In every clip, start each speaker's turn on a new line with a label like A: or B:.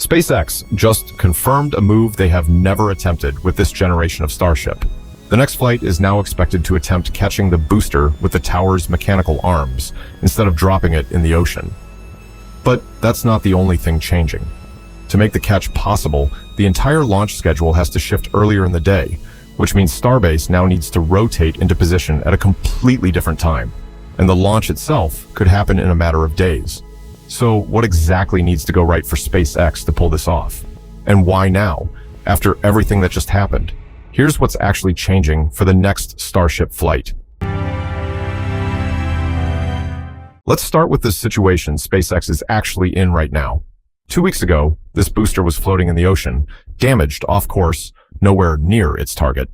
A: SpaceX just confirmed a move they have never attempted with this generation of Starship. The next flight is now expected to attempt catching the booster with the tower's mechanical arms instead of dropping it in the ocean. But that's not the only thing changing. To make the catch possible, the entire launch schedule has to shift earlier in the day, which means Starbase now needs to rotate into position at a completely different time, and the launch itself could happen in a matter of days. So what exactly needs to go right for SpaceX to pull this off? And why now, after everything that just happened? Here's what's actually changing for the next Starship flight. Let's start with the situation SpaceX is actually in right now. 2 weeks ago, this booster was floating in the ocean, damaged, off course, nowhere near its target.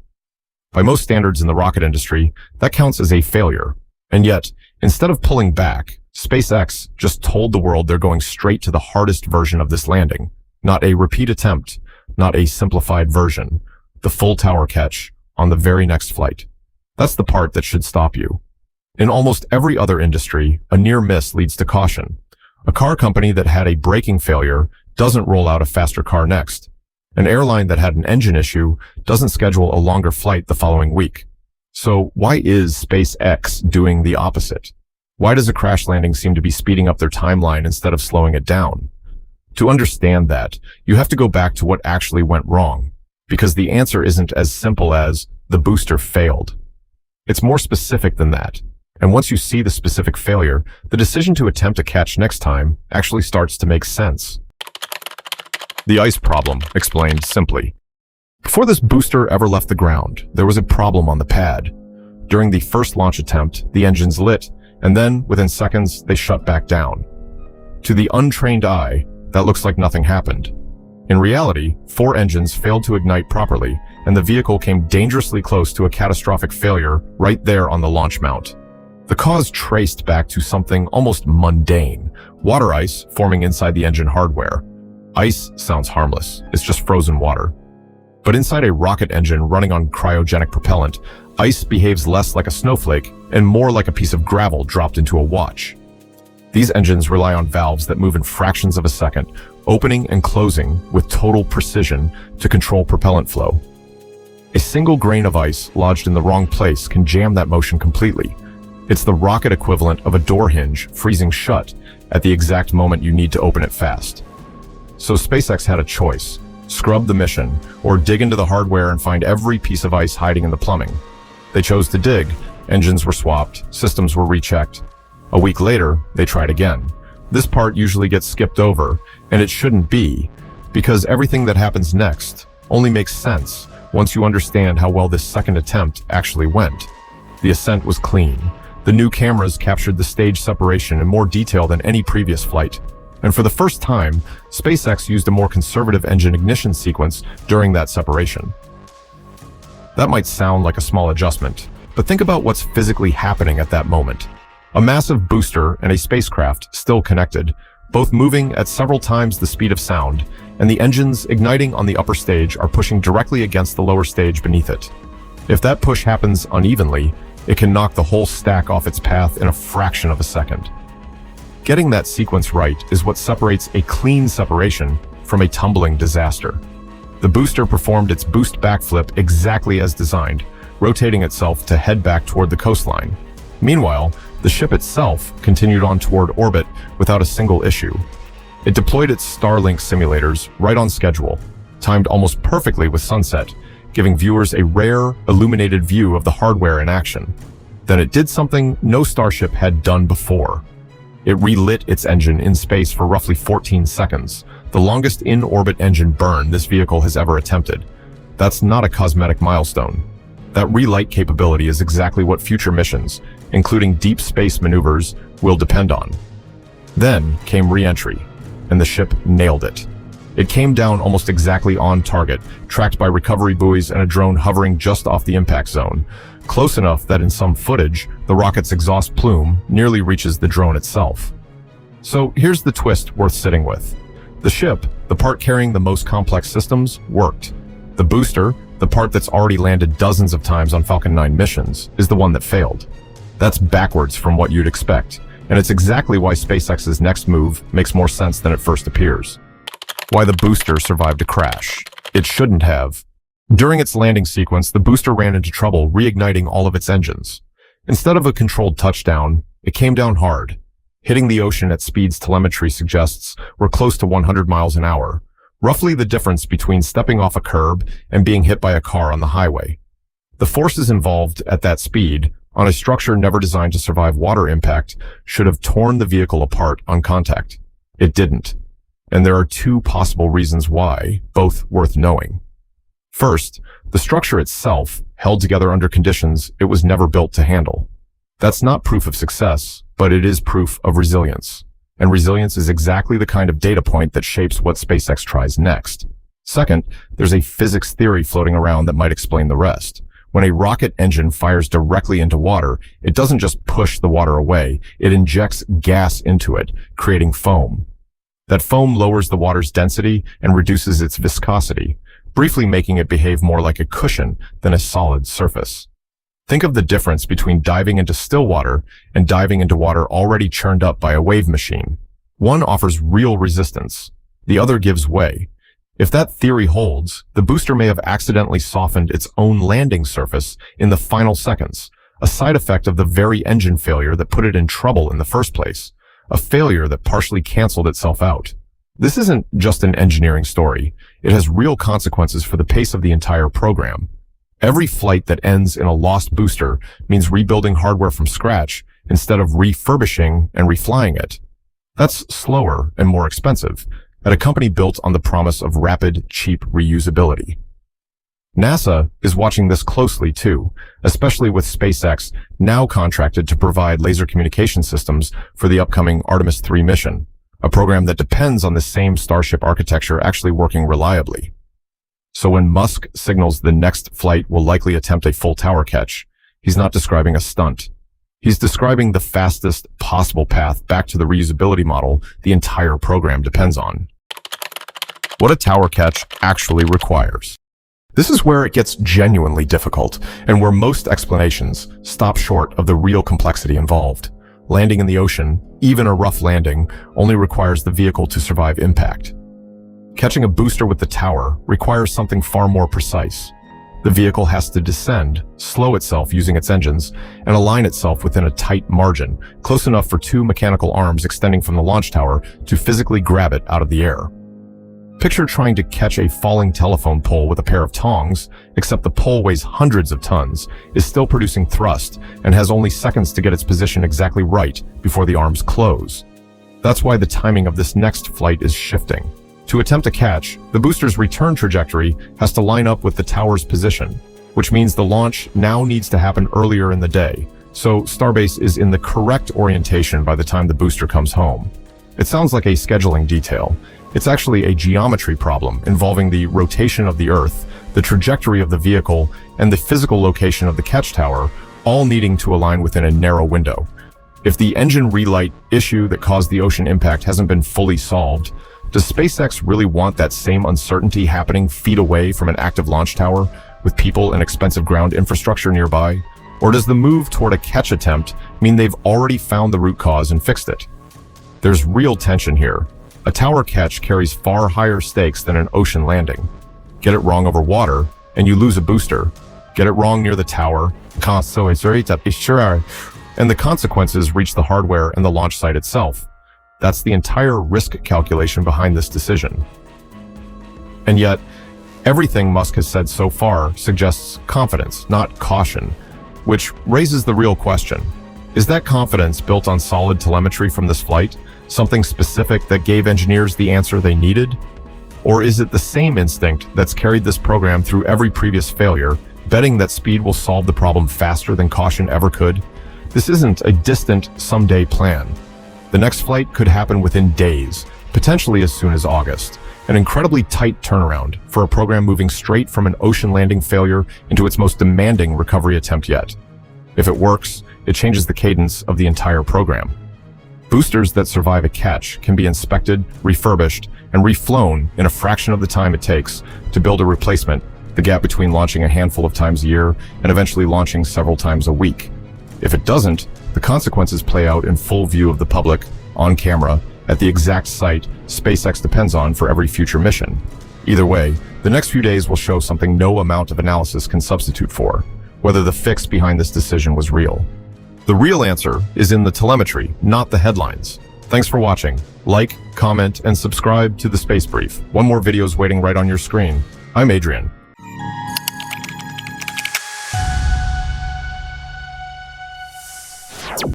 A: By most standards in the rocket industry, that counts as a failure. And yet, instead of pulling back, SpaceX just told the world they're going straight to the hardest version of this landing. Not a repeat attempt, not a simplified version. The full tower catch on the very next flight. That's the part that should stop you. In almost every other industry, a near miss leads to caution. A car company that had a braking failure doesn't roll out a faster car next. An airline that had an engine issue doesn't schedule a longer flight the following week. So why is SpaceX doing the opposite? Why does a crash landing seem to be speeding up their timeline instead of slowing it down? To understand that, you have to go back to what actually went wrong, because the answer isn't as simple as the booster failed. It's more specific than that. And once you see the specific failure, the decision to attempt a catch next time actually starts to make sense. The ice problem, explained simply. Before this booster ever left the ground, there was a problem on the pad. During the first launch attempt, the engines lit, and then, within seconds, they shut back down. To the untrained eye, that looks like nothing happened. In reality, 4 engines failed to ignite properly, and the vehicle came dangerously close to a catastrophic failure right there on the launch mount. The cause traced back to something almost mundane: water ice forming inside the engine hardware. Ice sounds harmless, it's just frozen water. But inside a rocket engine running on cryogenic propellant, ice behaves less like a snowflake and more like a piece of gravel dropped into a watch. These engines rely on valves that move in fractions of a second, opening and closing with total precision to control propellant flow. A single grain of ice lodged in the wrong place can jam that motion completely. It's the rocket equivalent of a door hinge freezing shut at the exact moment you need to open it fast. So SpaceX had a choice: scrub the mission, or dig into the hardware and find every piece of ice hiding in the plumbing. They chose to dig. Engines were swapped, systems were rechecked. A week later, they tried again. This part usually gets skipped over, and it shouldn't be, because everything that happens next only makes sense once you understand how well this second attempt actually went. The ascent was clean. The new cameras captured the stage separation in more detail than any previous flight. And for the first time, SpaceX used a more conservative engine ignition sequence during that separation. That might sound like a small adjustment, but think about what's physically happening at that moment. A massive booster and a spacecraft still connected, both moving at several times the speed of sound, and the engines igniting on the upper stage are pushing directly against the lower stage beneath it. If that push happens unevenly, it can knock the whole stack off its path in a fraction of a second. Getting that sequence right is what separates a clean separation from a tumbling disaster. The booster performed its boost backflip exactly as designed, rotating itself to head back toward the coastline. Meanwhile, the ship itself continued on toward orbit without a single issue. It deployed its Starlink simulators right on schedule, timed almost perfectly with sunset, giving viewers a rare, illuminated view of the hardware in action. Then it did something no Starship had done before. It relit its engine in space for roughly 14 seconds, the longest in-orbit engine burn this vehicle has ever attempted. That's not a cosmetic milestone. That relight capability is exactly what future missions, including deep space maneuvers, will depend on. Then came re-entry, and the ship nailed it. It came down almost exactly on target, tracked by recovery buoys and a drone hovering just off the impact zone, close enough that in some footage, the rocket's exhaust plume nearly reaches the drone itself. So here's the twist worth sitting with. The ship, the part carrying the most complex systems, worked. The booster, the part that's already landed dozens of times on Falcon 9 missions, is the one that failed. That's backwards from what you'd expect, and it's exactly why SpaceX's next move makes more sense than it first appears. Why the booster survived a crash. It shouldn't have. During its landing sequence, the booster ran into trouble reigniting all of its engines. Instead of a controlled touchdown, it came down hard. Hitting the ocean at speeds telemetry suggests were close to 100 miles an hour, roughly the difference between stepping off a curb and being hit by a car on the highway. The forces involved at that speed, on a structure never designed to survive water impact, should have torn the vehicle apart on contact. It didn't. And there are two possible reasons why, both worth knowing. First, the structure itself held together under conditions it was never built to handle. That's not proof of success, but it is proof of resilience. And resilience is exactly the kind of data point that shapes what SpaceX tries next. Second, there's a physics theory floating around that might explain the rest. When a rocket engine fires directly into water, it doesn't just push the water away, it injects gas into it, creating foam. That foam lowers the water's density and reduces its viscosity, briefly making it behave more like a cushion than a solid surface. Think of the difference between diving into still water and diving into water already churned up by a wave machine. One offers real resistance. The other gives way. If that theory holds, the booster may have accidentally softened its own landing surface in the final seconds, a side effect of the very engine failure that put it in trouble in the first place, a failure that partially canceled itself out. This isn't just an engineering story. It has real consequences for the pace of the entire program. Every flight that ends in a lost booster means rebuilding hardware from scratch instead of refurbishing and reflying it. That's slower and more expensive at a company built on the promise of rapid, cheap reusability. NASA is watching this closely too, especially with SpaceX now contracted to provide laser communication systems for the upcoming Artemis 3 mission, a program that depends on the same Starship architecture actually working reliably. So when Musk signals the next flight will likely attempt a full tower catch, he's not describing a stunt. He's describing the fastest possible path back to the reusability model the entire program depends on. What a tower catch actually requires. This is where it gets genuinely difficult, and where most explanations stop short of the real complexity involved. Landing in the ocean, even a rough landing, only requires the vehicle to survive impact. Catching a booster with the tower requires something far more precise. The vehicle has to descend, slow itself using its engines, and align itself within a tight margin, close enough for two mechanical arms extending from the launch tower to physically grab it out of the air. Picture trying to catch a falling telephone pole with a pair of tongs, except the pole weighs hundreds of tons, is still producing thrust, and has only seconds to get its position exactly right before the arms close. That's why the timing of this next flight is shifting. To attempt a catch, the booster's return trajectory has to line up with the tower's position, which means the launch now needs to happen earlier in the day, so Starbase is in the correct orientation by the time the booster comes home. It sounds like a scheduling detail. It's actually a geometry problem involving the rotation of the Earth, the trajectory of the vehicle, and the physical location of the catch tower, all needing to align within a narrow window. If the engine relight issue that caused the ocean impact hasn't been fully solved, does SpaceX really want that same uncertainty happening feet away from an active launch tower with people and expensive ground infrastructure nearby? Or does the move toward a catch attempt mean they've already found the root cause and fixed it? There's real tension here. A tower catch carries far higher stakes than an ocean landing. Get it wrong over water, and you lose a booster. Get it wrong near the tower, and the consequences reach the hardware and the launch site itself. That's the entire risk calculation behind this decision. And yet, everything Musk has said so far suggests confidence, not caution, which raises the real question. Is that confidence built on solid telemetry from this flight? Something specific that gave engineers the answer they needed? Or is it the same instinct that's carried this program through every previous failure, betting that speed will solve the problem faster than caution ever could? This isn't a distant someday plan. The next flight could happen within days, potentially as soon as August. An incredibly tight turnaround for a program moving straight from an ocean landing failure into its most demanding recovery attempt yet. If it works, it changes the cadence of the entire program. Boosters that survive a catch can be inspected, refurbished, and reflown in a fraction of the time it takes to build a replacement, the gap between launching a handful of times a year and eventually launching several times a week. If it doesn't, the consequences play out in full view of the public, on camera, at the exact site SpaceX depends on for every future mission. Either way, the next few days will show something no amount of analysis can substitute for, whether the fix behind this decision was real. The real answer is in the telemetry, not the headlines. Thanks for watching. Like, comment, and subscribe to the Space Brief. One more video is waiting right on your screen. I'm Adrian.